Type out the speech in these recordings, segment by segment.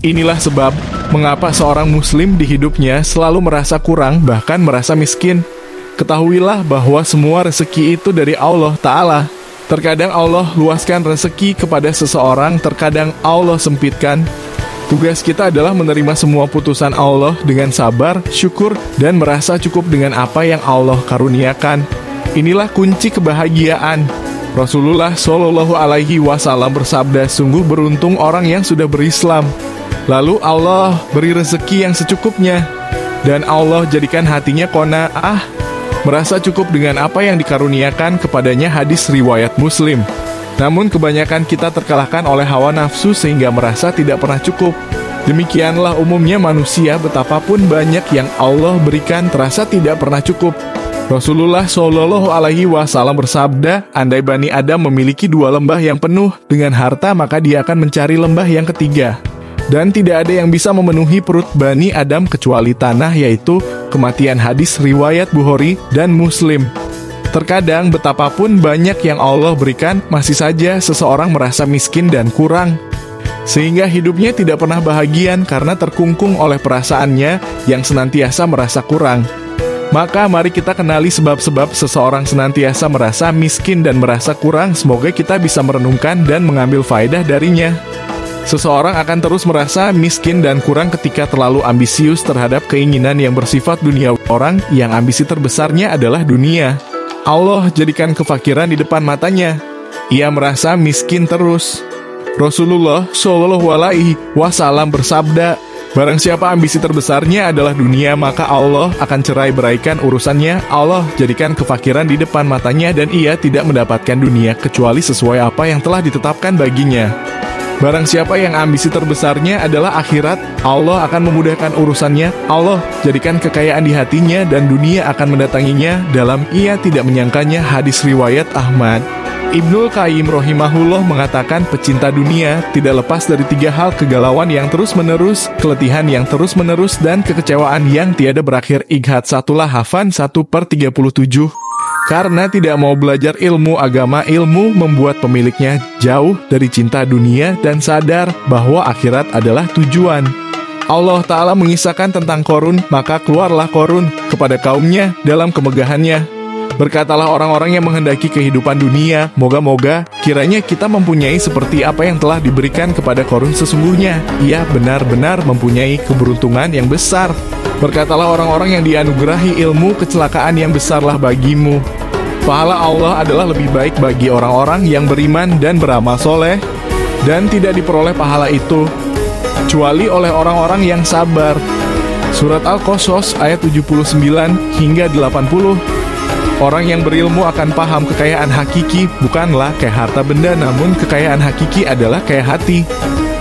Inilah sebab mengapa seorang muslim di hidupnya selalu merasa kurang, bahkan merasa miskin. Ketahuilah bahwa semua rezeki itu dari Allah Ta'ala. Terkadang Allah luaskan rezeki kepada seseorang, terkadang Allah sempitkan. Tugas kita adalah menerima semua putusan Allah dengan sabar, syukur, dan merasa cukup dengan apa yang Allah karuniakan. Inilah kunci kebahagiaan. Rasulullah Shallallahu Alaihi Wasallam bersabda, sungguh beruntung orang yang sudah berislam. Lalu Allah beri rezeki yang secukupnya, dan Allah jadikan hatinya qanaah, merasa cukup dengan apa yang dikaruniakan kepadanya. Hadis riwayat Muslim. Namun kebanyakan kita terkalahkan oleh hawa nafsu sehingga merasa tidak pernah cukup. Demikianlah umumnya manusia, betapapun banyak yang Allah berikan terasa tidak pernah cukup. Rasulullah Shallallahu Alaihi Wasallam bersabda, andai Bani Adam memiliki 2 lembah yang penuh dengan harta, maka dia akan mencari lembah yang ketiga. Dan tidak ada yang bisa memenuhi perut Bani Adam kecuali tanah, yaitu kematian. Hadis riwayat Bukhari dan Muslim. Terkadang betapapun banyak yang Allah berikan, masih saja seseorang merasa miskin dan kurang. Sehingga hidupnya tidak pernah bahagia karena terkungkung oleh perasaannya yang senantiasa merasa kurang. Maka mari kita kenali sebab-sebab seseorang senantiasa merasa miskin dan merasa kurang. Semoga kita bisa merenungkan dan mengambil faedah darinya. Seseorang akan terus merasa miskin dan kurang ketika terlalu ambisius terhadap keinginan yang bersifat duniawi. Orang yang ambisi terbesarnya adalah dunia. Allah jadikan kefakiran di depan matanya. Ia merasa miskin terus. Rasulullah Shallallahu Alaihi Wasallam bersabda, barang siapa ambisi terbesarnya adalah dunia, maka Allah akan cerai beraikan urusannya. Allah jadikan kefakiran di depan matanya dan ia tidak mendapatkan dunia kecuali sesuai apa yang telah ditetapkan baginya. Barang siapa yang ambisi terbesarnya adalah akhirat, Allah akan memudahkan urusannya. Allah jadikan kekayaan di hatinya dan dunia akan mendatanginya dalam ia tidak menyangkanya. Hadis riwayat Ahmad. Ibnul Qayyim rahimahullah mengatakan pecinta dunia tidak lepas dari 3 hal: kegalauan yang terus-menerus, keletihan yang terus-menerus, dan kekecewaan yang tiada berakhir. Ighat 1 Lahafan 1/37. Karena tidak mau belajar ilmu agama, ilmu membuat pemiliknya jauh dari cinta dunia dan sadar bahwa akhirat adalah tujuan. Allah Ta'ala mengisahkan tentang Qorun, maka keluarlah Qorun kepada kaumnya dalam kemegahannya. Berkatalah orang-orang yang menghendaki kehidupan dunia, moga-moga kiranya kita mempunyai seperti apa yang telah diberikan kepada Qorun. Sesungguhnya ia benar-benar mempunyai keberuntungan yang besar. Berkatalah orang-orang yang dianugerahi ilmu, kecelakaan yang besarlah bagimu. Pahala Allah adalah lebih baik bagi orang-orang yang beriman dan beramal soleh, dan tidak diperoleh pahala itu kecuali oleh orang-orang yang sabar. Surat Al-Qasas ayat 79 hingga 80. Orang yang berilmu akan paham kekayaan hakiki bukanlah kayak harta benda, namun kekayaan hakiki adalah kayak hati.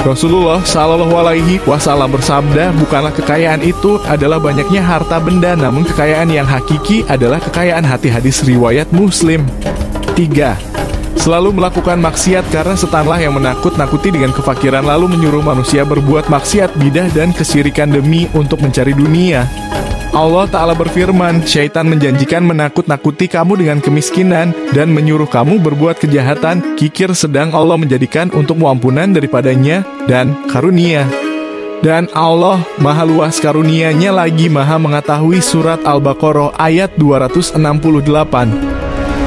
Rasulullah Shallallahu Alaihi Wasallam bersabda, bukanlah kekayaan itu adalah banyaknya harta benda, namun kekayaan yang hakiki adalah kekayaan hati. Hadis riwayat Muslim. 3. Selalu melakukan maksiat karena setanlah yang menakut-nakuti dengan kefakiran lalu menyuruh manusia berbuat maksiat, bidah, dan kesyirikan demi untuk mencari dunia. Allah Ta'ala berfirman, syaitan menjanjikan menakut-nakuti kamu dengan kemiskinan dan menyuruh kamu berbuat kejahatan. Kikir sedang Allah menjadikan untukmu ampunan daripadanya dan karunia. Dan Allah maha luas karunia-Nya lagi maha mengetahui. Surat Al-Baqarah ayat 268.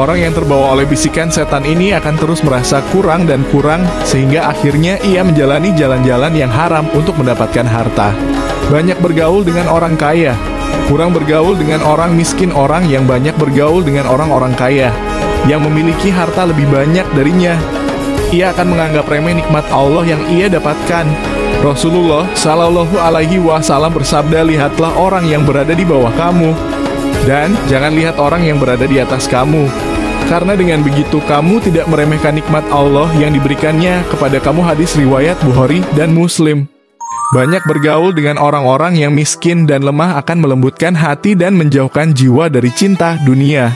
Orang yang terbawa oleh bisikan setan ini akan terus merasa kurang dan kurang, sehingga akhirnya ia menjalani jalan-jalan yang haram untuk mendapatkan harta. Banyak bergaul dengan orang kaya, kurang bergaul dengan orang miskin. Orang yang banyak bergaul dengan orang-orang kaya yang memiliki harta lebih banyak darinya, ia akan menganggap remeh nikmat Allah yang ia dapatkan. Rasulullah Shallallahu Alaihi Wasallam bersabda, lihatlah orang yang berada di bawah kamu, dan jangan lihat orang yang berada di atas kamu, karena dengan begitu kamu tidak meremehkan nikmat Allah yang diberikannya kepada kamu. Hadis riwayat Bukhari dan Muslim. Banyak bergaul dengan orang-orang yang miskin dan lemah akan melembutkan hati dan menjauhkan jiwa dari cinta dunia.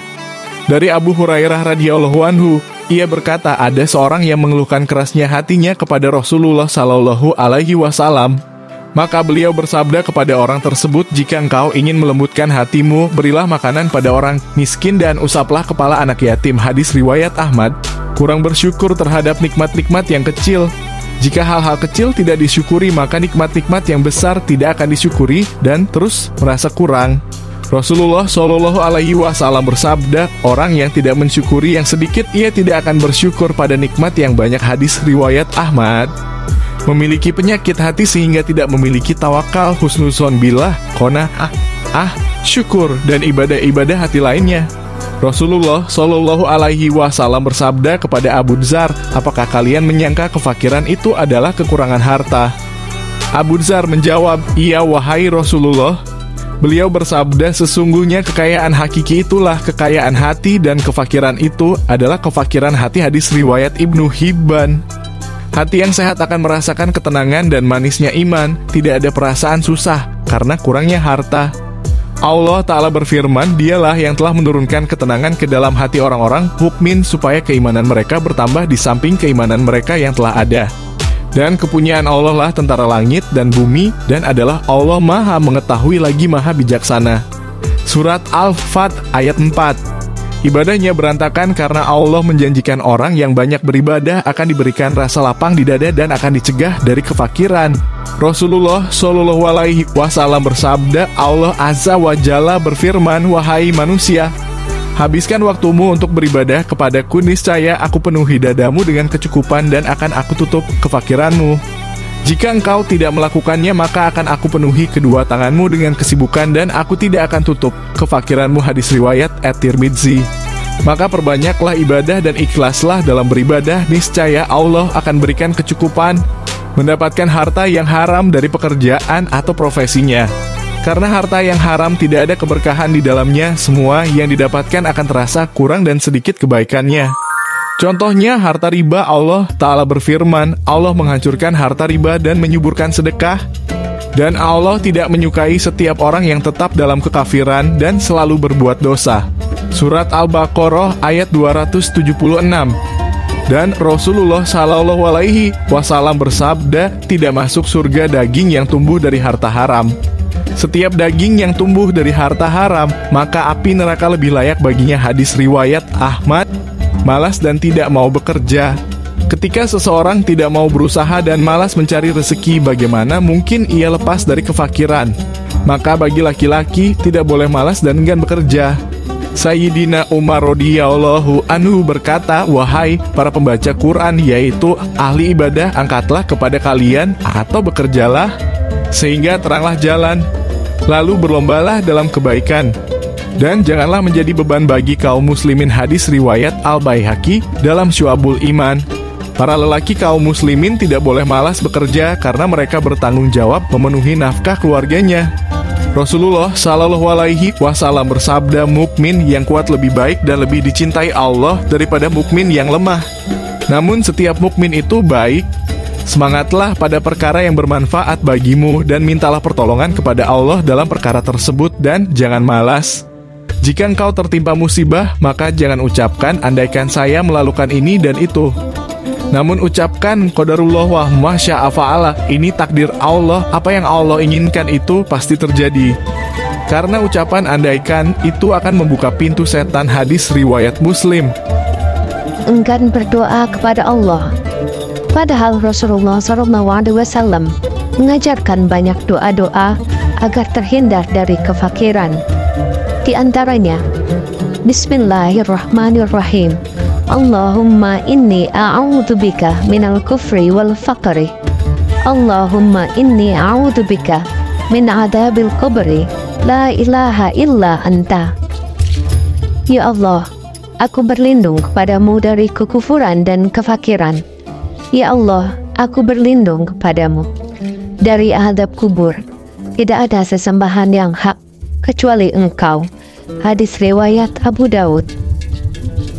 Dari Abu Hurairah radhiyallahu anhu, ia berkata, ada seorang yang mengeluhkan kerasnya hatinya kepada Rasulullah Shallallahu Alaihi Wasallam. Maka beliau bersabda kepada orang tersebut, jika engkau ingin melembutkan hatimu, berilah makanan pada orang miskin dan usaplah kepala anak yatim. Hadis riwayat Ahmad. Kurang bersyukur terhadap nikmat-nikmat yang kecil. Jika hal-hal kecil tidak disyukuri, maka nikmat-nikmat yang besar tidak akan disyukuri dan terus merasa kurang. Rasulullah Shallallahu Alaihi Wasallam bersabda, orang yang tidak mensyukuri yang sedikit, ia tidak akan bersyukur pada nikmat yang banyak. Hadis riwayat Ahmad. Memiliki penyakit hati sehingga tidak memiliki tawakal, husnuzon billah, qanaah, syukur, dan ibadah-ibadah hati lainnya. Rasulullah Shallallahu Alaihi Wasallam bersabda kepada Abu Dzar, apakah kalian menyangka kefakiran itu adalah kekurangan harta? Abu Dzar menjawab, iya wahai Rasulullah. Beliau bersabda, sesungguhnya kekayaan hakiki itulah kekayaan hati, dan kefakiran itu adalah kefakiran hati. Hadis riwayat Ibnu Hibban. Hati yang sehat akan merasakan ketenangan dan manisnya iman, tidak ada perasaan susah karena kurangnya harta. Allah Ta'ala berfirman, dialah yang telah menurunkan ketenangan ke dalam hati orang-orang mukmin supaya keimanan mereka bertambah di samping keimanan mereka yang telah ada. Dan kepunyaan Allah lah tentara langit dan bumi, dan adalah Allah Maha mengetahui lagi Maha bijaksana. Surat Al-Fat ayat 4. Ibadahnya berantakan karena Allah menjanjikan orang yang banyak beribadah akan diberikan rasa lapang di dada dan akan dicegah dari kefakiran. Rasulullah Shallallahu Alaihi Wasallam bersabda, Allah Azza wa Jalla berfirman, wahai manusia, habiskan waktumu untuk beribadah kepadaku, niscaya aku penuhi dadamu dengan kecukupan dan akan aku tutup kefakiranmu. Jika engkau tidak melakukannya, maka akan aku penuhi kedua tanganmu dengan kesibukan dan aku tidak akan tutup kefakiranmu. Hadis riwayat At-Tirmidzi. Maka perbanyaklah ibadah dan ikhlaslah dalam beribadah, niscaya Allah akan berikan kecukupan mendapatkan harta yang haram dari pekerjaan atau profesinya. Karena harta yang haram tidak ada keberkahan di dalamnya, semua yang didapatkan akan terasa kurang dan sedikit kebaikannya. Contohnya harta riba. Allah Ta'ala berfirman, Allah menghancurkan harta riba dan menyuburkan sedekah. Dan Allah tidak menyukai setiap orang yang tetap dalam kekafiran dan selalu berbuat dosa. Surat Al-Baqarah ayat 276. Dan Rasulullah Shallallahu Alaihi Wasallam bersabda, tidak masuk surga daging yang tumbuh dari harta haram. Setiap daging yang tumbuh dari harta haram, maka api neraka lebih layak baginya. Hadis riwayat Ahmad. Malas dan tidak mau bekerja. Ketika seseorang tidak mau berusaha dan malas mencari rezeki, bagaimana mungkin ia lepas dari kefakiran? Maka bagi laki-laki tidak boleh malas dan enggan bekerja. Sayyidina Umar radhiyallahu anhu berkata, wahai para pembaca Quran, yaitu ahli ibadah, angkatlah kepada kalian atau bekerjalah sehingga teranglah jalan, lalu berlombalah dalam kebaikan. Dan janganlah menjadi beban bagi kaum muslimin. Hadis riwayat Al-Baihaqi dalam Syu'abul Iman. Para lelaki kaum muslimin tidak boleh malas bekerja karena mereka bertanggung jawab memenuhi nafkah keluarganya. Rasulullah Shallallahu Alaihi Wasallam bersabda, mukmin yang kuat lebih baik dan lebih dicintai Allah daripada mukmin yang lemah. Namun setiap mukmin itu baik. Semangatlah pada perkara yang bermanfaat bagimu dan mintalah pertolongan kepada Allah dalam perkara tersebut dan jangan malas. Jika engkau tertimpa musibah, maka jangan ucapkan, andaikan saya melakukan ini dan itu. Namun ucapkan, qadarullah wa masya'a fa'ala, ini takdir Allah, apa yang Allah inginkan itu pasti terjadi. Karena ucapan andaikan itu akan membuka pintu setan. Hadis riwayat Muslim. Enggan berdoa kepada Allah. Padahal Rasulullah SAW mengajarkan banyak doa-doa agar terhindar dari kefakiran. Di antaranya, Bismillahirrahmanirrahim. Allahumma inni a'udzubika minal kufri wal faqri. Allahumma inni a'udzubika min adabil qabri. La ilaha illa anta. Ya Allah, aku berlindung kepadamu dari kekufuran dan kefakiran. Ya Allah, aku berlindung kepadamu dari azab kubur. Tidak ada sesembahan yang hak kecuali Engkau. Hadis riwayat Abu Daud.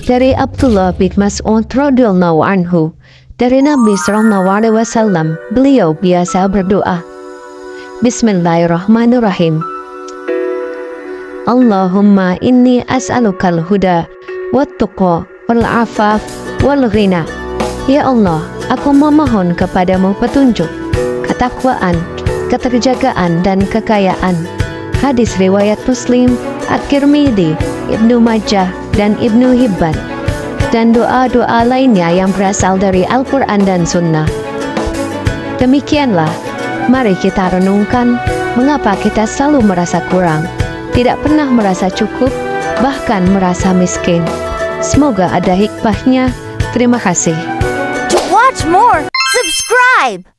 Dari Abdullah bin Mas'ud radhiyallahu anhu, dari Nabi sallallahu alaihi wasallam, beliau biasa berdoa, Bismillahirrahmanirrahim. Allahumma inni as'alukal huda wat tuqa wal afaf wal ghina. Ya Allah, aku memohon kepadamu petunjuk, ketakwaan, keterjagaan dan kekayaan. Hadis riwayat Muslim, At-Tirmidzi, Ibnu Majah, dan Ibnu Hibban. Dan doa-doa lainnya yang berasal dari Al-Quran dan Sunnah. Demikianlah, mari kita renungkan mengapa kita selalu merasa kurang, tidak pernah merasa cukup, bahkan merasa miskin. Semoga ada hikmahnya. Terima kasih. To watch more, subscribe!